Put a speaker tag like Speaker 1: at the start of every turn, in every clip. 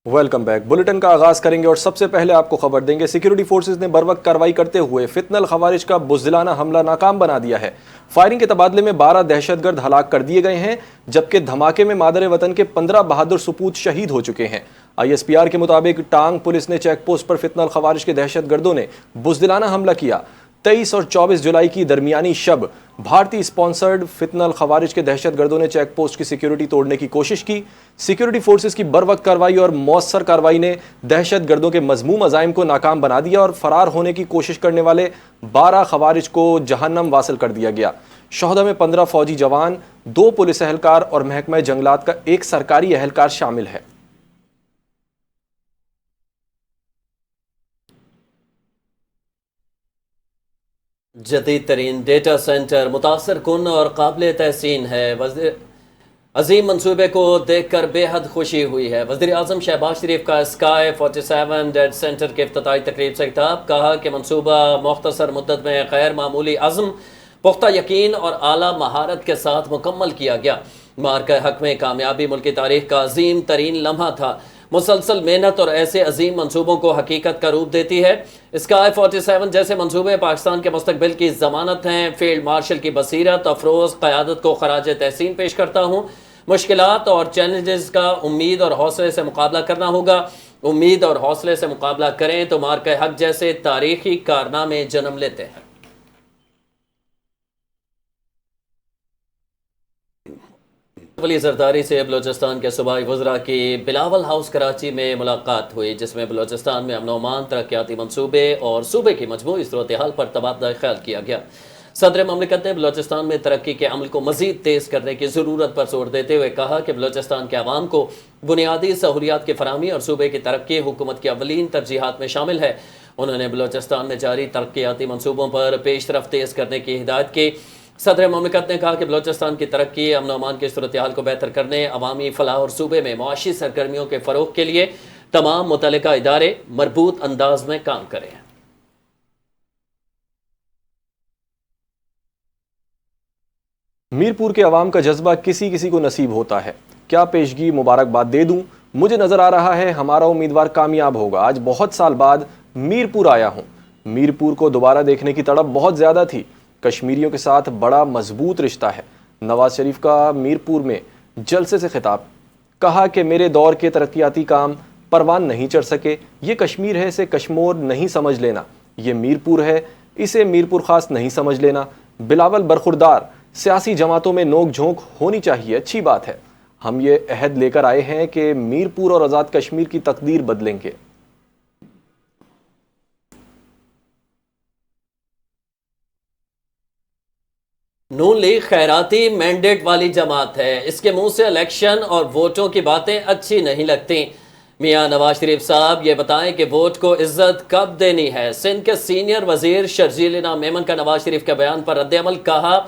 Speaker 1: Welcome back. Bulletin का आगाज करेंगे और सबसे पहले आपको खबर देंगे, सिक्योरिटी फोर्सेज ने बरवक्त कार्रवाई करते हुए फितनल खवारिज का बुज़दिलाना हमला नाकाम बना दिया है। फायरिंग के तबादले में 12 दहशतगर्द हलाक कर दिए गए हैं, जबकि धमाके में मादर वतन के 15 बहादुर सपूत शहीद हो चुके हैं। ISPR के मुताबिक टांग पुलिस ने चेक पोस्ट पर फितनल खवारिज के दहशतगर्दों ने बुज़दिलाना हमला किया। 23 और 24 जुलाई की दरमियानी शब भारतीय स्पॉन्सर्ड फितनल खवारिज के दहशतगर्दों ने चेक पोस्ट की सिक्योरिटी तोड़ने की कोशिश की। सिक्योरिटी फोर्सेस की बरवक्त कार्रवाई और मौसर कार्रवाई ने दहशतगर्दों के मजमूम अज़ाइम को नाकाम बना दिया और फरार होने की कोशिश करने वाले 12 खवारिज को जहन्नम वासिल कर दिया गया। शोहदा में 15 फौजी जवान, 2 पुलिस एहलकार और महकमा जंगलात का एक सरकारी एहलकार शामिल है।
Speaker 2: जदीद तरीन डेटा सेंटर मुतासर कुन और काबिल तहसीन है। अजीम मंसूबे को देख कर बेहद खुशी हुई है। वज़ीर आज़म शहबाज शरीफ का स्काई 47 डेटा सेंटर के इफ्तिताई तकरीब से खिताब। कहा कि मंसूबा मुख्तसर मुद्दत में गैर मामूली अज़्म, पुख्ता यकीन और आला महारत के साथ मुकम्मल किया गया। मार्का हक में कामयाबी मुल्क की तारीख का अजीम तरीन लम्हा था। मुसलसल मेहनत और ऐसे अजीम मंसूबों को हकीकत का रूप देती है। स्काई 47 जैसे मंसूबे पाकिस्तान के मुस्तकबिल की ज़मानत हैं। फील्ड मार्शल की बसीरत अफरोज़ क़यादत को खराज तहसीन पेश करता हूँ। मुश्किलात और चैलेंजेस का उम्मीद और हौसले से मुकाबला करना होगा। उम्मीद और हौसले से मुकाबला करें तो मार्का हक जैसे तारीखी कारनामे जन्म लेते हैं। वली जरदारी से बलोचिस्तान के सूबाई वज़रा की बिलावल हाउस कराची में मुलाकात हुई, जिसमें बलोचिस्तान में अमन अमान, तरक्याती मनसूबे और सूबे की मजमूई सूरत हाल पर तबादला ख्याल किया गया। सदर ममलिकत ने बलोचिस्तान में तरक्की के अमल को मज़ीद तेज़ करने की ज़रूरत पर जोर देते हुए कहा कि बलोचिस्तान के अवाम को बुनियादी सहूलियात की फराहमी और सूबे की तरक्की हुकूमत की अवलीन तरजीहात में शामिल है। उन्होंने बलोचिस्तान में जारी तरक्याती मनसूबों पर पेश रफ्त तेज़ करने की हिदायत की। सदर ममलिकत ने कहा कि बलोचिस्तान की तरक्की, अमन अमान की सूरत हाल को बेहतर करने, अवामी फलाह और सूबे में मुआशी सरगर्मियों के फ़रोग़ के लिए तमाम मुतल्लिका इदारे मरबूत अंदाज में काम करें।
Speaker 1: मीरपुर के अवाम का जज्बा किसी किसी को नसीब होता है। क्या पेशगी मुबारकबाद दे दूं? मुझे नज़र आ रहा है हमारा उम्मीदवार कामयाब होगा। आज बहुत साल बाद मीरपुर आया हूं। मीरपुर को दोबारा देखने की तड़प बहुत ज़्यादा थी। कश्मीरियों के साथ बड़ा मजबूत रिश्ता है। नवाज शरीफ का मीरपुर में जलसे से खिताब। कहा कि मेरे दौर के तरक्याती काम परवान नहीं चढ़ सके। ये कश्मीर है, इसे कश्मोर नहीं समझ लेना। ये मीरपुर है, इसे मीरपुर खास नहीं समझ लेना। बिलावल बरखुरदार, सियासी जमातों में नोक झोंक होनी चाहिए, अच्छी बात है। हम ये अहद लेकर आए हैं कि मीरपुर और आज़ाद कश्मीर की तकदीर बदलेंगे।
Speaker 2: नून लीग खैराती मैंडेट वाली जमात है। इसके मुंह से इलेक्शन और वोटों की बातें अच्छी नहीं लगती। मियां नवाज शरीफ साहब ये बताएं कि वोट को इज्जत कब देनी है। सिंध के सीनियर वजीर शर्जील मेमन का नवाज शरीफ के बयान पर रद्द-ए-अमल। कहा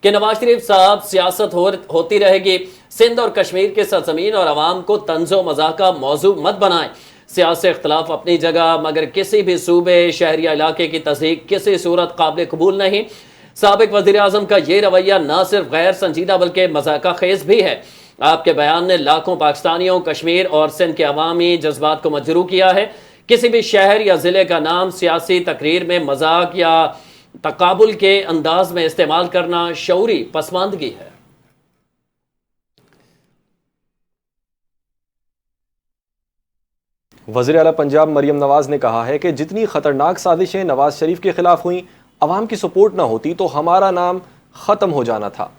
Speaker 2: कि नवाज शरीफ साहब सियासत होती रहेगी। सिंध और कश्मीर के सरजमीन और अवाम को तंज़ो मज़ाक का मौजू मत बनाएं। सियासी इख्तलाफ अपनी जगह, मगर किसी भी सूबे, शहरिया इलाके की तस्दीक किसी सूरत काबिल कबूल नहीं। साबिक वज़ीर आज़म का ये रवैया न सिर्फ गैर संजीदा बल्कि मजाका खेज भी है। आपके बयान ने लाखों पाकिस्तानियों, कश्मीर और सिंध के अवामी जज्बात को मजरूह किया है। किसी भी शहर या ज़िले का नाम सियासी तकरीर में मजाक या तकाबुल के अंदाज में इस्तेमाल करना शऊरी पसमानदगी है।
Speaker 1: वज़ीर आला पंजाब मरियम नवाज ने कहा है कि जितनी खतरनाक साजिशें नवाज शरीफ के खिलाफ हुई, अवाम की सपोर्ट ना होती तो हमारा नाम ख़त्म हो जाना था।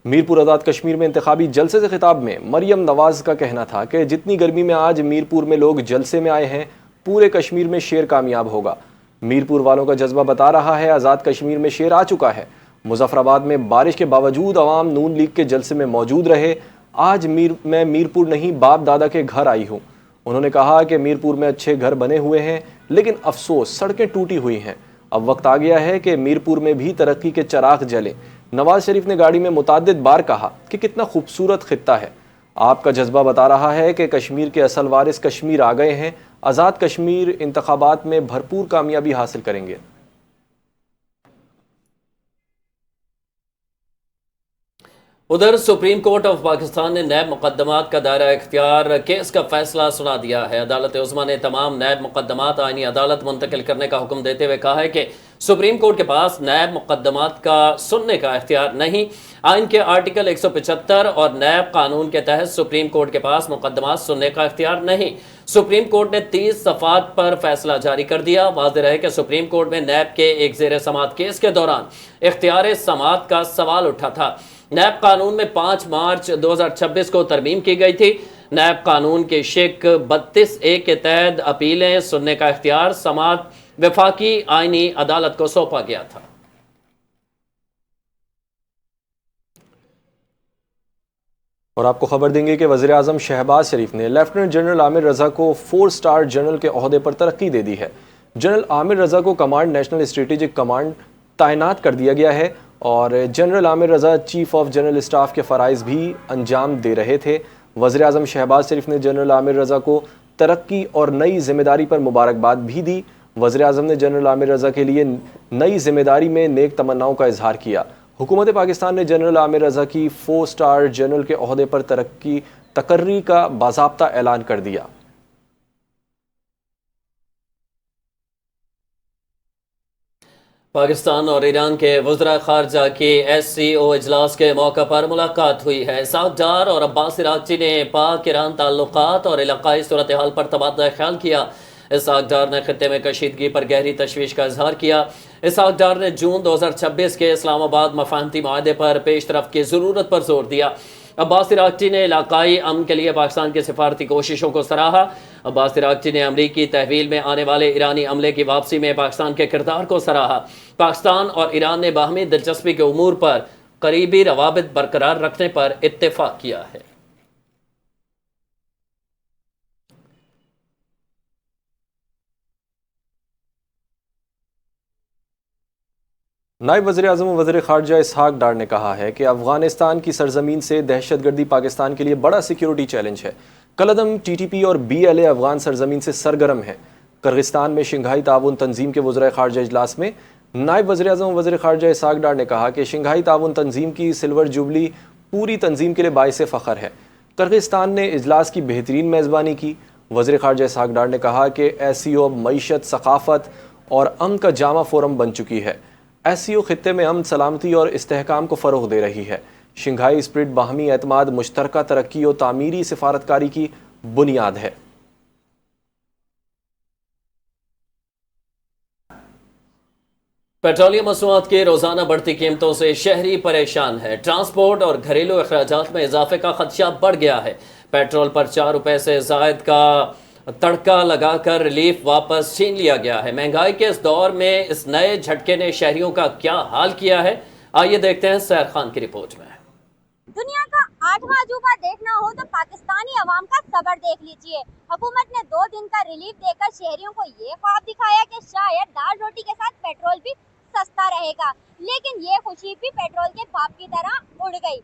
Speaker 1: मीरपुर आज़ाद कश्मीर में इंतखाबी जलसे से खिताब में मरियम नवाज का कहना था कि जितनी गर्मी में आज मीरपुर में लोग जलसे में आए हैं, पूरे कश्मीर में शेर कामयाब होगा। मीरपुर वालों का जज्बा बता रहा है आज़ाद कश्मीर में शेर आ चुका है। मुजफ्फराबाद में बारिश के बावजूद अवाम नून लीग के जलसे में मौजूद रहे। आज मैं मीरपुर नहीं, बाप दादा के घर आई हूँ। उन्होंने कहा कि मीरपुर में अच्छे घर बने हुए हैं, लेकिन अफसोस सड़कें टूटी हुई हैं। अब वक्त आ गया है कि मीरपुर में भी तरक्की के चराग जलें। नवाज शरीफ ने गाड़ी में मुताद्दिद बार कहा कि कितना खूबसूरत खित्ता है। आपका जज्बा बता रहा है कि कश्मीर के असल वारिस कश्मीर आ गए हैं। आज़ाद कश्मीर इंतखाबात में भरपूर कामयाबी हासिल करेंगे।
Speaker 2: उधर सुप्रीम कोर्ट ऑफ पाकिस्तान ने नैब मुकदमात का दायरा इख्तियार केस का फैसला सुना दिया है। अदालत उज़्मा ने तमाम नैब मुकदमात आईनी अदालत मुंतकिल करने का हुक्म देते हुए कहा है कि सुप्रीम कोर्ट के पास नैब मुकदमात का सुनने का इख्तियार नहीं। आइन के आर्टिकल 175 और नैब कानून के तहत सुप्रीम कोर्ट के पास मुकदमात सुनने का इख्तियार नहीं। सुप्रीम कोर्ट ने 30 सफ़ात पर फैसला जारी कर दिया। वाज़ेह रहे कि सुप्रीम कोर्ट में नैब के एक ज़ेर समाअत केस के दौरान इख्तियार समाअत का सवाल उठा था। नैब कानून में 5 मार्च 2026 को तरमीम की गई थी। नैब कानून के शिक 32A के तहत अपीलें सुनने का इख्तियार समाअत वफाकी आईनी अदालत को सौंपा गया था।
Speaker 1: और आपको खबर देंगे कि वज़ीर आज़म शहबाज शरीफ ने लेफ्टिनेंट जनरल आमिर रज़ा को 4 स्टार जनरल के ओहदे पर तरक्की दे दी है। जनरल आमिर रज़ा को कमांड नेशनल स्ट्रेटेजिक कमांड तैनात कर दिया गया है और general Aamir Raza chief of general staff के फ़राइज़ भी अंजाम दे रहे थे। वज़ीर आज़म शहबाज शरीफ ने जनरल आमिर रज़ा को तरक्की और नई ज़िम्मेदारी पर मुबारकबाद भी दी। वज़ीर आज़म ने जनरल आमिर रज़ा के लिए नई ज़िम्मेदारी में नेक तमन्नाओं का इजहार किया। हुकूमत पाकिस्तान ने जनरल आमिर रज़ा की 4 स्टार जनरल के ओहदे पर तकर्री का बाज़ाब्ता ऐलान कर दिया।
Speaker 2: पाकिस्तान और ईरान के वज़रा ख़ारजा की SCO इजलास के मौका पर मुलाकात हुई है। इसहाक डार और अब्बास इराक़ची ने पाक ईरान ताल्लुक़ात और इलाक़ाई सूरत हाल पर तबादला ख्याल किया। इसहाक डार ने खित्ते में कशीदगी पर गहरी तशवीश का इजहार किया। इसहाक डार ने जून 2026 के इस्लामाबाद मफाहमती मुआहदे पर पेशरफ्त की ज़रूरत पर जोर दिया। अब्बास इराक़ची ने इलाक़ाई अमन के लिए पाकिस्तान की सिफारती कोशिशों को सराहा। अब्बास इराक़ची ने अमरीकी तहवील में आने वाले ईरानी अमले की वापसी में पाकिस्तान के किरदार को सराहा। पाकिस्तान और ईरान ने बाहमी दिलचस्पी के उमूर पर करीबी रवाबित बरकरार रखने पर इत्तेफाक किया है।
Speaker 1: नायब वज़ीर आज़म व वज़ीर ख़ारजा इसहाक डार ने कहा है कि अफ़ग़ानिस्तान की सरज़मीन से दहशतगर्दी पाकिस्तान के लिए बड़ा सिक्योरिटी चैलेंज है। कलअदम TTP और BLA अफ़ग़ान सरज़मीन से सरगर्म है। किर्गिस्तान में शंघाई ताउन तंजीम के वज़ीर ख़ारजा इजलास में नायब वज़ीर आज़म व वज़ीर ख़ारजा इसहाक डार ने कहा कि शंघाई ताउन तंजीम की सिल्वर जुबली पूरी तंजीम के लिए बाइस फ़ख्र है। किर्गिस्तान ने इजलास की बेहतरीन मेज़बानी की। वज़ीर ख़ारजा इसहाक डार ने कहा कि SCO अब मईशत, सकाफ़त और अमन का जामा फोरम बन चुकी है। SCO खित्ते में अमन, सलामती और इस्तेहकाम को फ़रोग़ दे रही है। शंघाई स्पिरिट बाहमी एतमाद, मुश्तरका तरक्की और तामीरी सिफारतकारी की बुनियाद है।
Speaker 2: पेट्रोलियम मसनूआत की रोज़ाना बढ़ती कीमतों से शहरी परेशान है। ट्रांसपोर्ट और घरेलू अखराजात में इजाफे का खदशा बढ़ गया है। पेट्रोल पर 4 रुपये से ज़ायद का तड़का लगाकर रिलीफ वापस छीन लिया गया है। महंगाई के इस दौर में इस नए झटके ने शहरियों का क्या हाल किया है, आइए देखते हैं सैर खान की रिपोर्ट में।
Speaker 3: दुनिया का 8वां अजूबा देखना हो तो पाकिस्तानी अवाम का सबर देख लीजिए। हुकूमत ने 2 दिन का रिलीफ देकर शहरियों को ये ख्वाब दिखाया कि शायद दाल रोटी के साथ पेट्रोल भी सस्ता रहेगा, लेकिन ये खुशी भी पेट्रोल के भाव की तरह उड़ गई।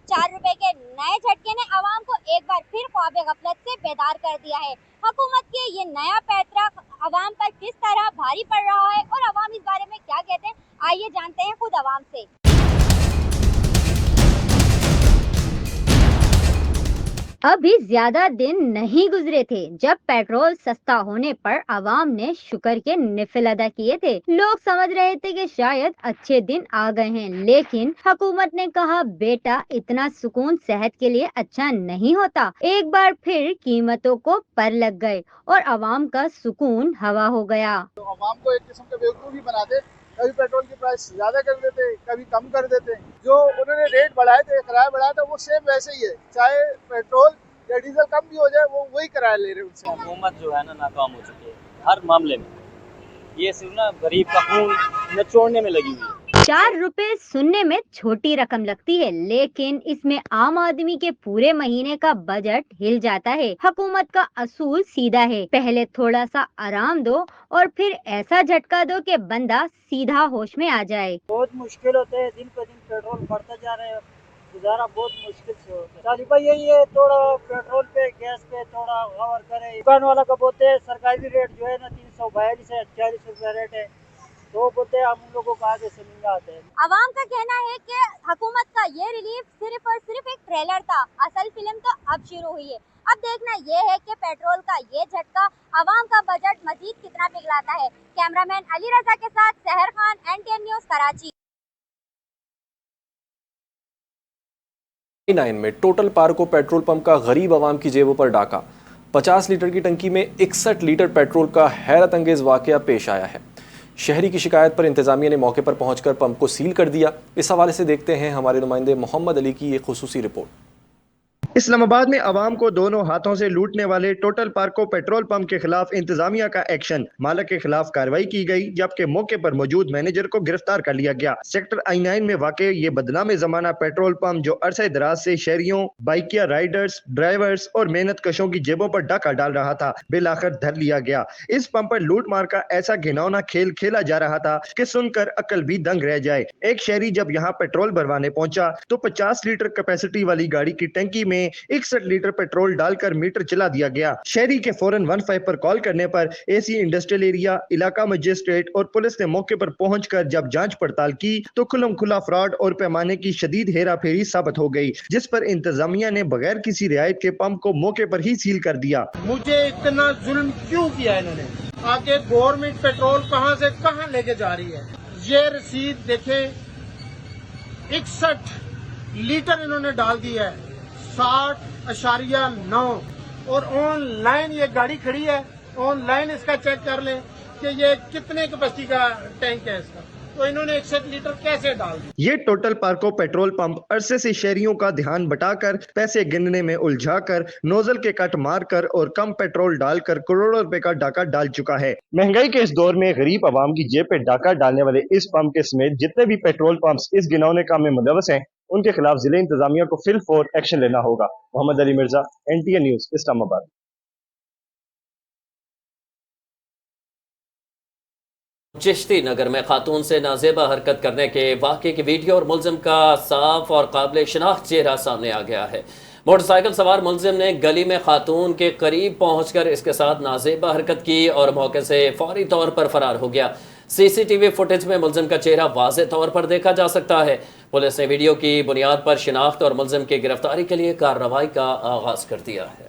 Speaker 3: 4 रुपए के नए झटके ने अवाम को एक बार फिर ख्वाब गफलत से बेदार कर दिया है। हुकूमत के ये नया पैतरा अवाम पर किस तरह भारी पड़ रहा है और अवाम इस बारे में क्या कहते हैं, आइए जानते हैं खुद अवाम से। अभी ज्यादा दिन नहीं गुजरे थे जब पेट्रोल सस्ता होने पर अवाम ने शुक्र के निफिल अदा किए थे। लोग समझ रहे थे कि शायद अच्छे दिन आ गए हैं, लेकिन हुकूमत ने कहा बेटा इतना सुकून सेहत के लिए अच्छा नहीं होता। एक बार फिर कीमतों को पर लग गए और अवाम का सुकून हवा हो गया।
Speaker 4: तो अवाम को एक किस्म का बेवकूफ़ ही बना दे, कभी पेट्रोल की प्राइस ज्यादा कर देते, कभी कम कर देते। जो उन्होंने रेट बढ़ाए थे, किराया बढ़ाया था, वो सेम वैसे ही है। चाहे पेट्रोल या डीजल कम भी हो जाए, वो वही किराया ले रहे हैं उनसे।
Speaker 5: हुकूमत जो है ना नाकाम हो चुकी है हर मामले में। ये सिर्फ ना गरीब का खून निचोड़ने में लगी हुई है।
Speaker 3: 4 रुपए सुनने में छोटी रकम लगती है, लेकिन इसमें आम आदमी के पूरे महीने का बजट हिल जाता है। हुकूमत का असूल सीधा है, पहले थोड़ा सा आराम दो और फिर ऐसा झटका दो कि बंदा सीधा होश में आ जाए।
Speaker 5: बहुत मुश्किल होते है, दिन पे दिन पेट्रोल बढ़ता जा रहा है, गुजारा बहुत मुश्किल से होता है। तालिबा यही है, थोड़ा पेट्रोल पे, गैस पे थोड़ा गौर करे। दुकान वाला का बोलते हैं सरकारी रेट जो है ना 342 है, 40 रुपया रेट है, टॉप होते हैं, हम उन लोगों को आगे से नहीं आते हैं।
Speaker 3: अवाम का कहना है कि हुकूमत का ये रिलीफ सिर्फ और सिर्फ एक ट्रेलर था, असल फिल्म तो अब शुरू हुई है। अब देखना ये है कि पेट्रोल का ये झटका अवाम का बजट मजीद कितना पिघलाता है। कैमरामैन अली रजा के साथ सहर खान, NTN न्यूज़, कराची।
Speaker 1: 9 में टोटल पार्को पेट्रोल पंप का गरीब आवाम की जेबों पर डाका। 50 लीटर की टंकी में 61 लीटर पेट्रोल का हैरत अंगेज वाकया पेश आया है। शहरी की शिकायत पर इंतजामिया ने मौके पर पहुंचकर पंप को सील कर दिया। इस हवाले से देखते हैं हमारे नुमाइंदे मोहम्मद अली की एक खुसूसी रिपोर्ट।
Speaker 6: इस्लामाबाद में आवाम को दोनों हाथों से लूटने वाले टोटल पार्को पेट्रोल पंप के खिलाफ इंतजामिया का एक्शन। मालिक के खिलाफ कार्रवाई की गई, जबकि मौके पर मौजूद मैनेजर को गिरफ्तार कर लिया गया। सेक्टर I9 में वाक़े ये बदनाम जमाना पेट्रोल पंप, जो अरसे दराज से शहरियों, बाइकिया राइडर्स, ड्राइवर्स और मेहनत कशों की जेबों पर डाका डाल रहा था, बिलाखिर धर लिया गया। इस पंप पर लूट मार का ऐसा घिनौना खेल खेला जा रहा था कि सुनकर अक्ल भी दंग रह जाए। एक शहरी जब यहाँ पेट्रोल भरवाने पहुंचा तो 50 लीटर कैपेसिटी वाली गाड़ी की टंकी में 61 लीटर पेट्रोल डालकर मीटर चला दिया गया। शहरी के फौरन 15 पर कॉल करने पर AC इंडस्ट्रियल एरिया, इलाका मजिस्ट्रेट और पुलिस ने मौके पर पहुंचकर जब जांच पड़ताल की तो खुलम खुला फ्रॉड और पैमाने की शदीद हेरा फेरी साबित हो गई, जिस पर इंतजामिया ने बगैर किसी रियायत के पंप को मौके पर ही सील कर दिया।
Speaker 7: मुझे इतना जुल्म क्यों किया इन्होंने? आगे गवर्नमेंट पेट्रोल कहां से कहां लेके जा रही है? ये रसीद देखें, 61 लीटर इन्होंने डाल दी है, 60.9। और ऑनलाइन ये गाड़ी खड़ी है, ऑनलाइन इसका चेक कर लें कि ये कितने कैपेसिटी का टैंक है इसका। तो इन्होंने 61 लीटर कैसे डाल दी?
Speaker 6: ये टोटल पार्को पेट्रोल पंप अरसे से शहरियों का ध्यान बटाकर, पैसे गिनने में उलझाकर, नोजल के कट मारकर और कम पेट्रोल डालकर करोड़ों रुपए का डाका डाल चुका है। महंगाई के इस दौर में गरीब आवाम की जेब पे डाका डालने वाले इस पंप के समेत जितने भी पेट्रोल पंप्स इस घिनौने काम में मुलव्वस हैं, उनके खिलाफ जिले इंतजामिया को फिल फोर एक्शन लेना होगा। Mohammad Ali Mirza, NTN news, Islamabad.
Speaker 2: चिश्ती नगर में खातून से नाजेबा हरकत करने के वाक़े की वीडियो और मुलजिम का साफ और काबिल शनाख्त चेहरा सामने आ गया है। मोटरसाइकिल सवार मुलजिम ने गली में खातून के करीब पहुंचकर इसके साथ नाजेबा हरकत की और मौके से फौरी तौर पर फरार हो गया। CCTV फुटेज में मुलजिम का चेहरा वाज़े तौर पर देखा जा सकता है। पुलिस ने वीडियो की बुनियाद पर शिनाख्त और मुलजिम की गिरफ्तारी के लिए कार्रवाई का आगाज कर दिया है।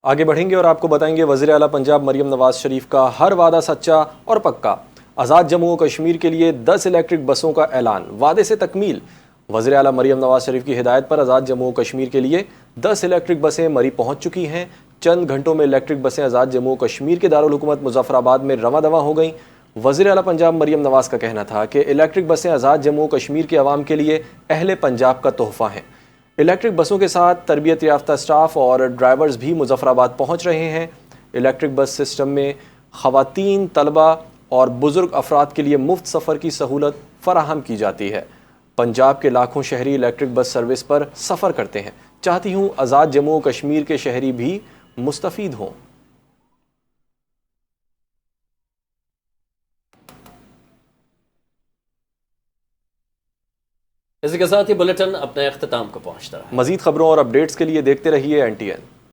Speaker 1: आगे बढ़ेंगे और आपको बताएंगे वज़ीर आला पंजाब मरियम नवाज शरीफ का हर वादा सच्चा और पक्का। आज़ाद जम्मू और कश्मीर के लिए 10 इलेक्ट्रिक बसों का ऐलान, वादे से तकमील। वज़ीर आला मरियम नवाज शरीफ की हिदायत पर आज़ाद जम्मू और कश्मीर के लिए 10 इलेक्ट्रिक बसें मरी पहुंच चुकी हैं। चंद घंटों में इलेक्ट्रिक बसें आज़ाद जम्मू और कश्मीर के दारुल हुकूमत मुजफ्फराबाद में रवां दवा हो गईं। वज़ीर आला पंजाब मरियम नवाज का कहना था कि इलेक्ट्रिक बसें आज़ाद जम्मू और कश्मीर के अवाम के लिए अहले पंजाब का तोहफ़ा हैं। इलेक्ट्रिक बसों के साथ तरबियत याफ्ता स्टाफ और ड्राइवर्स भी मुजफ्फराबाद पहुंच रहे हैं। इलेक्ट्रिक बस सिस्टम में ख़वातीन, तलबा और बुज़ुर्ग अफराद के लिए मुफ्त सफ़र की सहूलत फ़राहम की जाती है। पंजाब के लाखों शहरी इलेक्ट्रिक बस सर्विस पर सफ़र करते हैं। चाहती हूँ आज़ाद जम्मू और कश्मीर के शहरी भी मुस्तफ़ीद हों।
Speaker 2: इसी के साथ ही बुलेटिन अपने अख्तिताम को पहुंचता है।
Speaker 1: मज़ीद खबरों और अपडेट्स के लिए देखते रहिए NTN।